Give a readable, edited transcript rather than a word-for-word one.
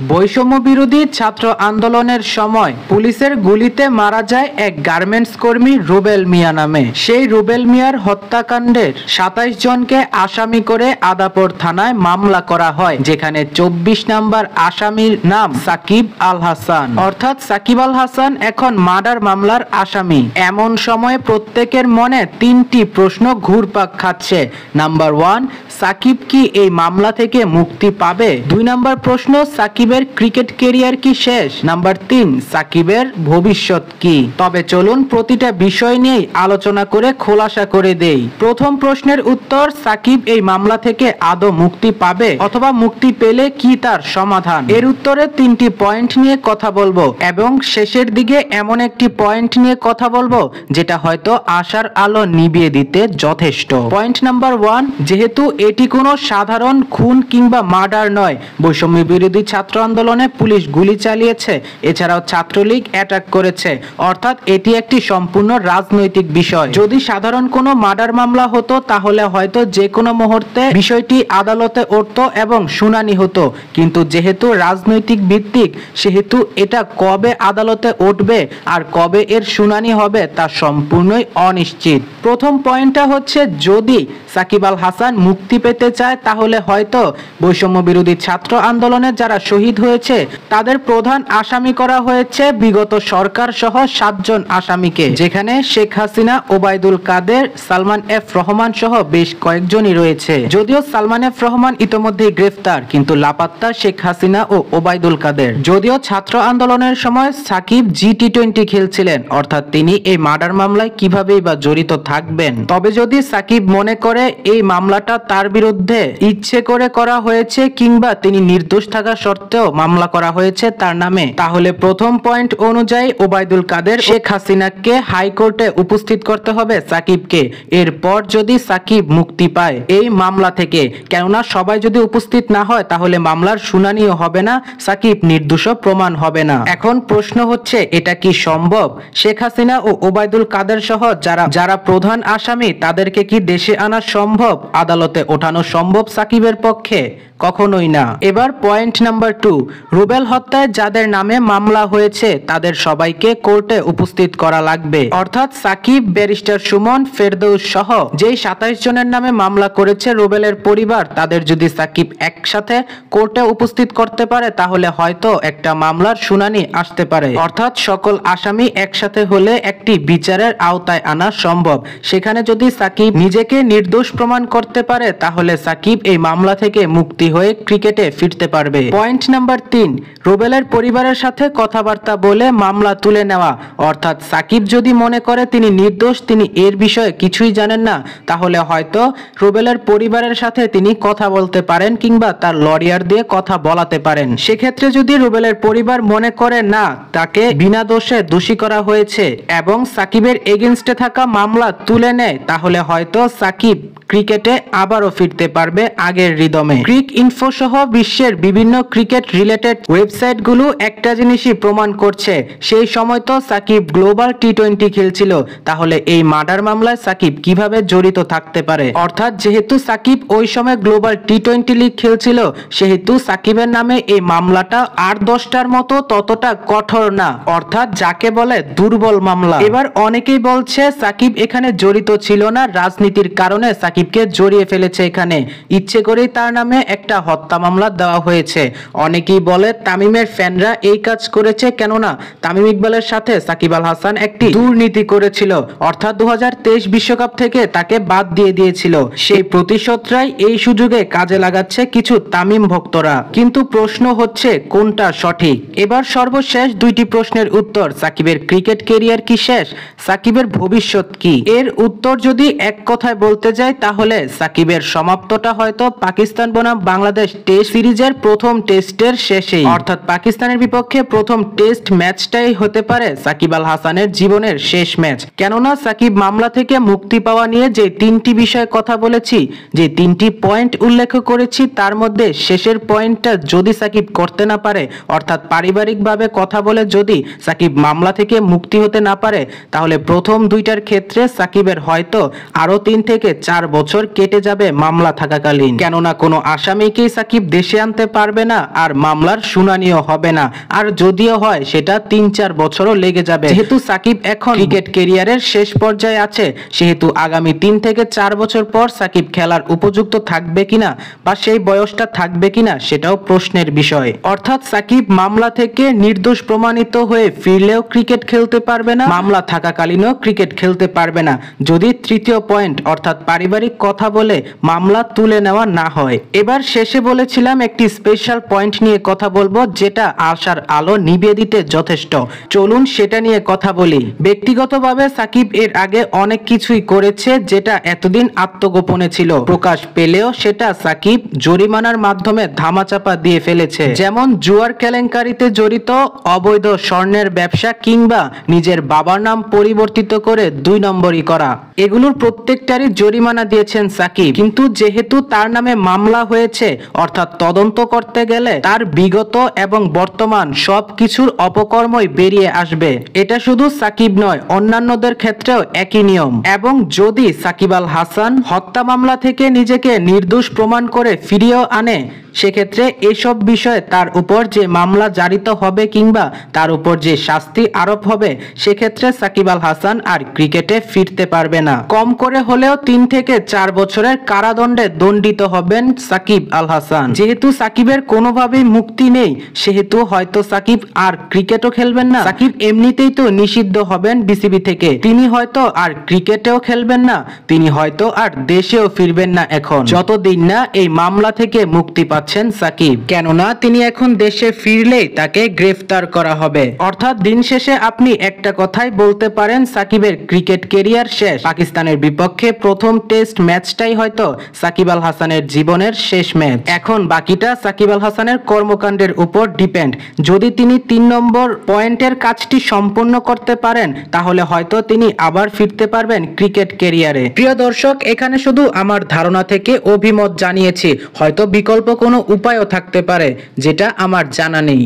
বৈষম্য বিরোধী ছাত্র আন্দোলনের সময় পুলিশের গুলিতে মারা যায় এক গার্মেন্টস কর্মী রুবেল মিয়া নামে। সেই রুবেল মিয়ার হত্যাকাণ্ডের ২৭ জনকে আসামি করে আদাপুর থানায় মামলা করা হয়, যেখানে ২৪ নম্বর আসামির নাম সাকিব আল হাসান। অর্থাৎ সাকিব আল হাসান এখন মার্ডার মামলার আসামি। এমন সময়ে প্রত্যেকের মনে তিনটি প্রশ্ন ঘুরপাক খাচ্ছে। নাম্বার 1, সাকিব কি এই মামলা থেকে মুক্তি পাবে? 2 নম্বর প্রশ্ন, সাকিবের ক্রিকেট ক্যারিয়ার কি শেষ? নাম্বার 3, সাকিবের ভবিষ্যৎ কি? তবে চলুন প্রতিটা বিষয় নিয়ে আলোচনা করে খোলাসা করে দেই। প্রথম প্রশ্নের উত্তর, সাকিব এই মামলা থেকে আদৌ মুক্তি পাবে অথবা মুক্তি পেলে কি তার সমাধান? এর উত্তরে 3টি পয়েন্ট নিয়ে কথা বলবো এবং শেষের দিকে এমন একটি পয়েন্ট নিয়ে কথা বলবো যেটা হয়তো আশার আলো নিভিয়ে দিতে যথেষ্ট। পয়েন্ট নাম্বার 1, যেহেতু এটি কোনো সাধারণ খুন কিংবা মার্ডার নয়, বৈষম্য বিরোধী ছাত্র আন্দোলনে পুলিশ গুলি চালিয়েছে, এছাড়াও ছাত্রলীগ অ্যাটাক করেছে, অর্থাৎ এটি একটি সম্পূর্ণ রাজনৈতিক বিষয়। যদি সাধারণ কোনো মার্ডার মামলা হতো তাহলে হয়তো যে কোনো মুহূর্তে বিষয়টি আদালতে উঠতো এবং শুনানি হতো, কিন্তু যেহেতু রাজনৈতিক ভিত্তিক সেহেতু এটা কবে আদালতে উঠবে আর কবে এর শুনানি হবে তা সম্পূর্ণই অনিশ্চিত। প্রথম পয়েন্টটা হচ্ছে, যদি সাকিব আল হাসান মুক্তি পেতে চায় তাহলে হয়তো বৈষম্য বিরোধী ছাত্র আন্দোলনে যারা শহীদ হয়েছে তাদের প্রধান আসামি করা হয়েছে বিগত সরকার সহ 7 জন আসামিকে, যেখানে শেখ হাসিনা, ওবায়দুল কাদের, সালমান এফ রহমান সহ বেশ কয়েকজনই রয়েছে। যদিও সালমান এফ রহমান ইতোমধ্যেই গ্রেফতার, কিন্তু লাপাত্তা শেখ হাসিনা ও ওবায়দুল কাদের। যদিও ছাত্র আন্দোলনের সময় সাকিব G20 খেলছিলেন, অর্থাৎ তিনি এই মার্ডার মামলায় কিভাবেই বা জড়িত থাকবেন। তবে যদি সাকিব মনে করে এই মামলাটা তার বিরুদ্ধে ইচ্ছে করে করা হয়েছে কিংবা তিনি নির্দোষ থাকা সত্ত্বেও মামলা করা হয়েছে তার নামে, তাহলে প্রথম পয়েন্ট অনুযায়ী ওবায়দুল কাদের, শেখ হাসিনাকে হাইকোর্টে উপস্থিত করতে হবে সাকিবকে। এরপর যদি সাকিব মুক্তি পায় এই মামলা থেকে, কেননা সবাই যদি উপস্থিত না হয় তাহলে মামলার শুনানিও হবে না, সাকিব নির্দোষ প্রমাণ হবে না। এখন প্রশ্ন হচ্ছে, এটা কি সম্ভব? শেখ হাসিনা ও ওবায়দুল কাদের সহ যারা প্রধান আসামি তাদেরকে কি দেশে আনা সম্ভব, আদালতে ওঠানো সম্ভব সাকিবের পক্ষে? কখনোই না। এবার পয়েন্ট নাম্বার 2, রুবেল হত্যায় যাদের নামে মামলা হয়েছে তাদের সবাইকে কোর্টে উপস্থিত করা লাগবে। অর্থাৎ সাকিব, ব্যারিস্টার সুমন, ফেরদৌস সহ যেই 27 জনের নামে মামলা করেছে রুবেলের পরিবার, তাদের যদি সাকিব একসাথে কোর্টে উপস্থিত করতে পারে তাহলে হয়তো একটা মামলার শুনানি আসতে পারে। অর্থাৎ সকল আসামি একসাথে হলে একটি বিচারের আওতায় আনা সম্ভব। সেখানে যদি সাকিব নিজেকে নির্দোষ প্রমাণ করতে পারে তাহলে সাকিব এই মামলা থেকে মুক্তি হয়ে ক্রিকেটে ফিরতে পারবে। পয়েন্ট নাম্বার 3, রুবেলের পরিবারের সাথে কথাবার্তা বলে মামলা তুলে নেওয়া। অর্থাৎ সাকিব যদি মনে করে তিনি নির্দোষ, তিনি এর বিষয়ে কিছুই জানেন না, তাহলে হয়তো রুবেলের পরিবারের সাথে তিনি কথা বলতে পারেন কিংবা তার লয়ার দিয়ে কথা বলাতে পারেন। সেক্ষেত্রে যদি রুবেলের পরিবার মনে করে না তাকে বিনা দোষে দোষী করা হয়েছে এবং সাকিবের এগেইনস্টে থাকা মামলা তুলে নেয়, তাহলে হয়তো সাকিব ক্রিকেটে আবারও ফিরতে পারবে আগের রিদমে। ক্রিক ইনফো সহ বিশ্বের বিভিন্ন ক্রিকেট রিলেটেড ওয়েবসাইটগুলো একটা জিনিসই প্রমাণ করছে, সেই সময় তো সাকিব গ্লোবাল T20 খেলছিল, তাহলে এই মার্ডার মামলায় সাকিব কিভাবে জড়িত থাকতে পারে? অর্থাৎ যেহেতু সাকিব ওই সময় গ্লোবাল T20 লিগ খেলছিল, সেহেতু সাকিবের নামে এই মামলাটা আর 10টার মতো ততটা কঠোর না, অর্থাৎ যাকে বলে দুর্বল মামলা। এবার অনেকেই বলছে সাকিব এখানে জড়িত ছিল না, রাজনীতির কারণে সাকিবকে জড়িয়ে ফেলেছে, এখানে ইচ্ছে করেই তার নামে একটা হত্যা মামলা দেওয়া হয়েছে। অনেকেই বলে তামিমের ফ্যানরা এই কাজ করেছে, কেননা তামিম ইকবালের সাথে সাকিব আল হাসান একটি দুর্নীতি করেছিল, অর্থাৎ 2023 বিশ্বকাপ থেকে তাকে বাদ দিয়ে দিয়েছিল। সেই প্রতিশোধটাই এই সুযোগে কাজে লাগাচ্ছে কিছু তামিম ভক্তরা। কিন্তু প্রশ্ন হচ্ছে কোনটা সঠিক? এবার সর্বশেষ 2টি প্রশ্নের উত্তর, সাকিবের ক্রিকেট ক্যারিয়ার কি শেষ? সাকিবের ভবিষ্যৎ কি? এর উত্তর যদি এক কথায় বলতে যাই তাহলে সাকিবের সমাপ্তটা হয়তো পাকিস্তান বনাম বাংলাদেশ টেস্ট সিরিজের প্রথম টেস্টের শেষেই, অর্থাৎ পাকিস্তানের বিপক্ষে প্রথম টেস্ট ম্যাচটাই হতে পারে সাকিব আল হাসানের জীবনের শেষ ম্যাচ। কেননা সাকিব মামলা থেকে মুক্তি পাওয়া নিয়ে যে 3টি বিষয়ে কথা বলেছি, যে 3টি পয়েন্ট উল্লেখ করেছি, তার মধ্যে শেষের পয়েন্টটা যদি সাকিব করতে না পারে, অর্থাৎ পারিবারিকভাবে কথা বলে যদি সাকিব মামলা থেকে মুক্তি হতে না পারে, তাহলে প্রথম 2টার ক্ষেত্রে সাকিবের হয়তো আরো 3 থেকে 4 4 বছর কেটে যাবে মামলা থাকাকালীন। কেননা কোনো আসামিকেই সাকিব দেশে আনতে পারবে না, আর মামলার শুনানিও হবে না, আর যদিও হয় সেটা 3-4 বছরও লেগে যাবে। যেহেতু সাকিব এখন ক্রিকেট ক্যারিয়ারের শেষ পর্যায়ে আছে, সেহেতু আগামী 3 থেকে 4 বছর পর সাকিব খেলার উপযুক্ত থাকবে কিনা বা সেই বয়সটা থাকবে কিনা সেটাও প্রশ্নের বিষয়। অর্থাৎ সাকিব মামলা থেকে নির্দোষ প্রমাণিত হয়ে ফিরলেও ক্রিকেট খেলতে পারবে না, মামলা থাকাকালীনও ক্রিকেট খেলতে পারবে না, যদি তৃতীয় পয়েন্ট অর্থাৎ পারিবারিক কথা বলে মামলা তুলে নেওয়া না হয়। এবার শেষে বলেছিলাম একটি স্পেশাল পয়েন্ট নিয়ে কথা বলবো, যেটা আশার আলো নিভিয়ে দিতে যথেষ্ট। চলুন সেটা নিয়ে কথা বলি। ব্যক্তিগতভাবে সাকিব এর আগে অনেক কিছুই করেছে যেটা এতদিন আত্মগোপনে ছিল, প্রকাশ পেলেও সেটা সাকিব জরিমানার মাধ্যমে ধামাচাপা দিয়ে ফেলেছে। যেমন জুয়ার কেলেঙ্কারিতে জড়িত, অবৈধ স্বর্ণের ব্যবসা, কিংবা নিজের বাবার নাম পরিবর্তিত করে 2 নম্বরই করা। এগুলোর প্রত্যেকটারই জরিমানা দিয়েছেন সাকিব। কিন্তু যেহেতু তার নামে মামলা হয়েছে, অর্থাৎ তদন্ত করতে গেলে তার বিগত এবং বর্তমান সবকিছুর অপকর্মই বেরিয়ে আসবে। এটা শুধু সাকিব নয়, অন্যান্যদের ক্ষেত্রেও একই নিয়ম। এবং যদি সাকিব আল হাসান হত্যা মামলা থেকে নিজেকে নির্দোষ প্রমাণ করে ফিরিয়েও আনে, সেক্ষেত্রে এসব বিষয়ে তার উপর যে মামলা জারিত হবে কিংবা তার উপর যে শাস্তি আরোপ হবে, সেক্ষেত্রে সাকিব আল হাসান আর ক্রিকেটে ফিরতে পারবে না। কম করে হলেও 3 থেকে 4 বছরের কারাদণ্ডে দণ্ডিত হবেন সাকিব আল হাসান। যেহেতু সাকিবের কোনোভাবেই মুক্তি নেই, সেহেতু হয়তো সাকিব আর ক্রিকেটও খেলবেন না। সাকিব এমনিতেই তো নিষিদ্ধ হবেন বিসিবি থেকে, তিনি হয়তো আর ক্রিকেটেও খেলবেন না, তিনি হয়তো আর দেশেও ফিরবেন না এখন, যতদিন না এই মামলা থেকে মুক্তি পাচ্ছেন সাকিব। কেননা তিনি এখন দেশে ফিরলেই তাকে গ্রেফতার করা হবে। অর্থাৎ দিন শেষে আপনি একটা কথাই বলতে পারেন, সাকিবের ক্রিকেট ক্যারিয়ার শেষ। পাকিস্তানের বিপক্ষে প্রথম টেস্ট ম্যাচটাই হয়তো সাকিব আল হাসানের জীবনের শেষ ম্যাচ। এখন বাকিটা সাকিব আল হাসানের কর্মকাণ্ডের উপর ডিপেন্ড। যদি তিনি 3 নম্বর পয়েন্টের কাজটি সম্পূর্ণ করতে পারেন, তাহলে হয়তো তিনি আবার ফিরতে পারবেন ক্রিকেট ক্যারিয়ারে। প্রিয় দর্শক, এখানে শুধু আমার ধারণা থেকে অভিমত জানিয়েছি, হয়তো বিকল্প কোনো উপায়ও থাকতে পারে যেটা আমার জানা নেই।